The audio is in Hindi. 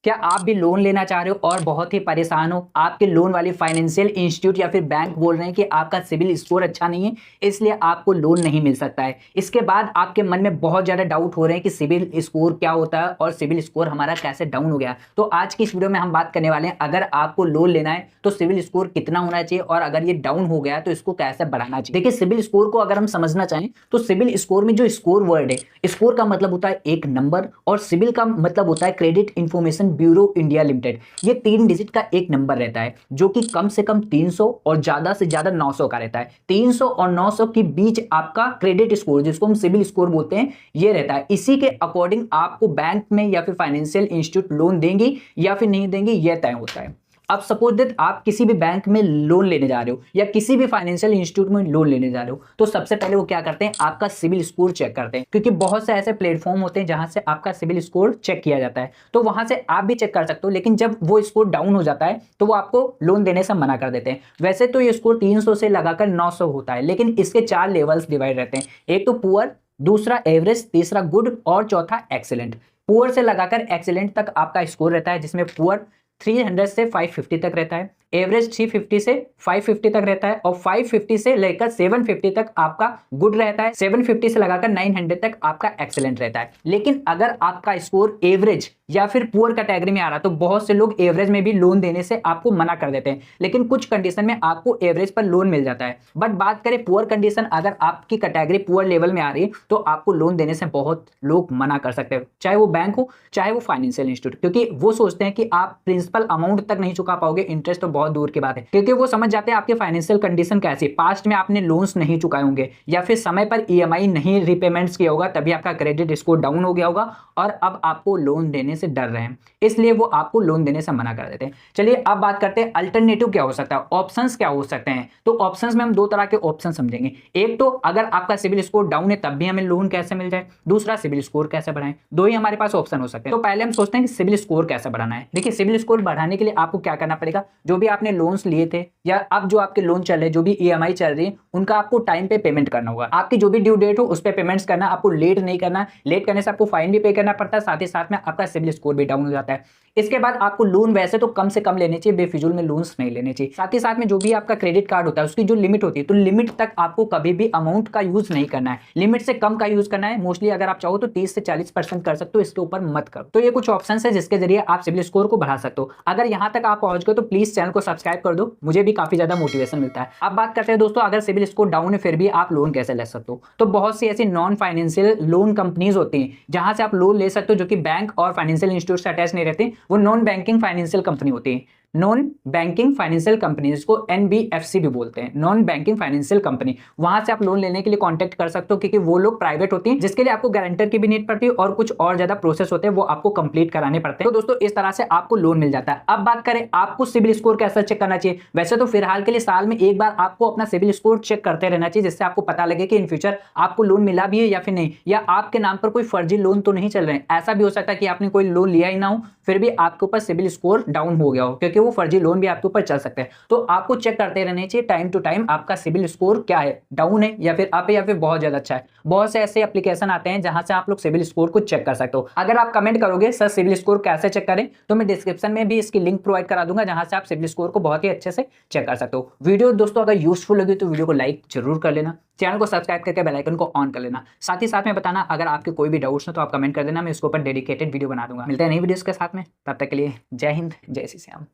क्या आप भी लोन लेना चाह रहे हो और बहुत ही परेशान हो? आपके लोन वाली फाइनेंशियल इंस्टीट्यूट या फिर बैंक बोल रहे हैं कि आपका सिबिल स्कोर अच्छा नहीं है, इसलिए आपको लोन नहीं मिल सकता है। इसके बाद आपके मन में बहुत ज़्यादा डाउट हो रहे हैं कि सिबिल स्कोर क्या होता है और सिबिल स्कोर हमारा कैसे डाउन हो गया। तो आज की इस वीडियो में हम बात करने वाले हैं, अगर आपको लोन लेना है तो सिबिल स्कोर कितना होना चाहिए और अगर ये डाउन हो गया तो इसको कैसे बढ़ाना चाहिए। देखिए, सिबिल स्कोर को अगर हम समझना चाहें तो सिबिल स्कोर में जो स्कोर वर्ड है, स्कोर का मतलब होता है एक नंबर और सिबिल का मतलब होता है credit information bureau India limited. ये 3 डिजिट का एक नंबर रहता है जो कि कम से कम 300 और ज्यादा से ज्यादा 900 का रहता है। 300 और 900 के बीच आपका क्रेडिट स्कोर, जिसको हम सिबिल स्कोर बोलते हैं, ये रहता है। इसी के अकॉर्डिंग आपको बैंक में या फिर फाइनेंशियल इंस्टीट्यूट लोन देंगी या फिर नहीं देंगी, यह तय होता है। अब सपोज दैट आप किसी भी बैंक में लोन लेने जा रहे हो या किसी भी फाइनेंशियल इंस्टीट्यूट में लोन लेने जा रहे हो, तो सबसे पहले वो क्या करते हैं, आपका सिबिल स्कोर चेक करते हैं। क्योंकि बहुत से ऐसे प्लेटफॉर्म होते हैं जहां से आपका सिबिल स्कोर चेक किया जाता है, तो वहां से आप भी चेक कर सकते हो। लेकिन जब वो स्कोर डाउन हो जाता है तो वो आपको लोन देने से मना कर देते हैं। वैसे तो ये स्कोर 300 से लगाकर 900 होता है, लेकिन इसके 4 लेवल्स डिवाइड रहते हैं। एक तो पुअर, दूसरा एवरेज, तीसरा गुड और चौथा एक्सीलेंट। पुअर से लगाकर एक्सीलेंट तक आपका स्कोर रहता है, जिसमें पुअर 300 से 550 तक रहता है, एवरेज 350 से 550 तक रहता है और 550 से लेकर 750 तक आपका गुड रहता है। 750 से लगाकर 900 तक आपका एक्सीलेंट रहता है। लेकिन अगर आपका स्कोर एवरेज या फिर पुअर कैटेगरी में आ रहा तो बहुत से लोग एवरेज में भी लोन देने से आपको मना कर देते हैं, लेकिन कुछ कंडीशन में आपको एवरेज पर लोन मिल जाता है। बट बात करें पुअर कंडीशन, अगर आपकी कैटेगरी पुअर लेवल में आ रही है तो आपको लोन देने से बहुत लोग मना कर सकते हैं, चाहे वो बैंक हो चाहे वो फाइनेंशियल इंस्टीट्यूट, क्योंकि वो सोचते हैं कि आप प्रिंसिपल अमाउंट तक नहीं चुका पाओगे, इंटरेस्ट तो बहुत दूर की बात है। क्योंकि वो समझ जाते हैं आपके फाइनेंशियल कंडीशन कैसी, पास्ट में आपने लोन्स नहीं चुकाए होंगे या फिर समय पर ईएमआई नहीं रीपेमेंट्स किया होगा, तभी आपका क्रेडिट स्कोर डाउन हो गया होगा और अब आपको लोन देने से डर रहे हैं, इसलिए वो आपको लोन देने से मना कर देते हैं। चलिए अब बात करते हैं अल्टरनेटिव क्या हो सकता है, ऑप्शंस क्या हो सकते हैं। तो ऑप्शंस में हम दो तरह के ऑप्शन समझेंगे। एक तो अगर आपका सिबिल स्कोर डाउन है तब भी हमें लोन कैसे मिल जाए, दूसरा सिबिल स्कोर कैसे बढ़ाएं। दो ही हमारे पास ऑप्शन हो सकते हैं। तो पहले हम सोचते हैं कि सिबिल स्कोर कैसे बढ़ाना है। देखिए, सिबिल स्कोर बढ़ाने के लिए आपको क्या करना पड़ेगा, जो भी आपने लोन्स लिए थे या अब जो आपके लोन चल रहे, जो भी ईएमआई चल रही है, उनका आपको टाइम पे पेमेंट करना होगा। आपकी जो भी ड्यू डेट हो उस पर पेमेंट्स करना, आपको लेट नहीं करना। लेट करने से आपको फाइन भी पे करना पड़ता है, साथ ही साथ में आपका सिबिल स्कोर भी डाउन हो जाता है। इसके बाद आपको लोन वैसे तो कम से कम लेने चाहिए, बेफिजूल में लोन्स नहीं लेने चाहिए। साथ ही साथ में जो भी आपका क्रेडिट कार्ड होता है उसकी जो लिमिट होती है, तो लिमिट तक आपको कभी भी अमाउंट का यूज नहीं करना है, लिमिट से कम का यूज करना है। मोस्टली अगर आप चाहो तो 30 से 40% कर सकते हो, इसके ऊपर मत करो। तो ये कुछ ऑप्शन है जिसके जरिए आप सिबिल स्कोर को बढ़ा सकते हो। अगर यहां तक आप पहुंच गए तो प्लीज चैनल को सब्सक्राइब कर दो, मुझे भी काफी ज्यादा मोटिवेशन मिलता है। अब बात करते हैं दोस्तों, अगर सिबिल स्कोर डाउन है फिर भी आप लोन कैसे ले सकते हो। तो बहुत सी ऐसी नॉन फाइनेंशियल लोन कंपनीज होती हैं जहां से आप लोन ले सकते हो, जो कि बैंक और फाइनेंशियल इंस्टीट्यूट से अटैच नहीं रहते। वो नॉन बैंकिंग फाइनेंशियल कंपनी होती है, नॉन बैंकिंग फाइनेंशियल कंपनी, जिसको एनबीएफसी भी बोलते हैं, नॉन बैंकिंग फाइनेंशियल कंपनी। वहां से आप लोन लेने के लिए कांटेक्ट कर सकते हो, क्योंकि वो लोग प्राइवेट होती हैं, जिसके लिए आपको गारंटर की भी नीड पड़ती है और कुछ और ज्यादा प्रोसेस होते हैं वो आपको कंप्लीट कराने पड़ते हैं। तो दोस्तों इस तरह से आपको लोन मिल जाता है। अब बात करें आपको सिबिल स्कोर कैसा चेक करना चाहिए। वैसे तो फिलहाल के लिए साल में एक बार आपको अपना सिबिल स्कोर चेक करते रहना चाहिए, जिससे आपको पता लगे कि इन फ्यूचर आपको लोन मिला भी है या फिर नहीं, या आपके नाम पर कोई फर्जी लोन तो नहीं चल रहे हैं। ऐसा भी हो सकता है कि आपने कोई लोन लिया ही ना हो फिर भी आपके ऊपर सिबिल स्कोर डाउन हो गया हो, क्योंकि वो फर्जी लोन भी आपके ऊपर चल सकते हैं। तो आपको चेक करते रहने चाहिए टाइम टू टाइम आपका सिबिल स्कोर क्या है, डाउन है या फिर अप है या फिर बहुत ज्यादा अच्छा है। बहुत से ऐसे एप्लीकेशन आते हैं जहां से आप लोग सिबिल स्कोर को चेक कर सकते हो। अगर आप कमेंट करोगे सर सिबिल स्कोर कैसे चेक करें, तो मैं डिस्क्रिप्शन में भी इसकी लिंक प्रोवाइड करा दूंगा, जहां से आप सिबिल स्कोर को बहुत ही अच्छे से चेक कर सकते हो। वीडियो दोस्तों अगर यूजफुल लगी तो वीडियो को लाइक जरूर कर लेना, चैनल को सब्सक्राइब करके बेल आइकन को ऑन कर लेना। साथ ही साथ में बताना अगर आपके कोई भी डाउट्स हो तो आप कमेंट कर देना, मैं इसके ऊपर डेडिकेटेड वीडियो बना दूंगा। मिलते हैं नई वीडियोस के साथ में, तब तक के लिए जय हिंद, जय श्री श्याम।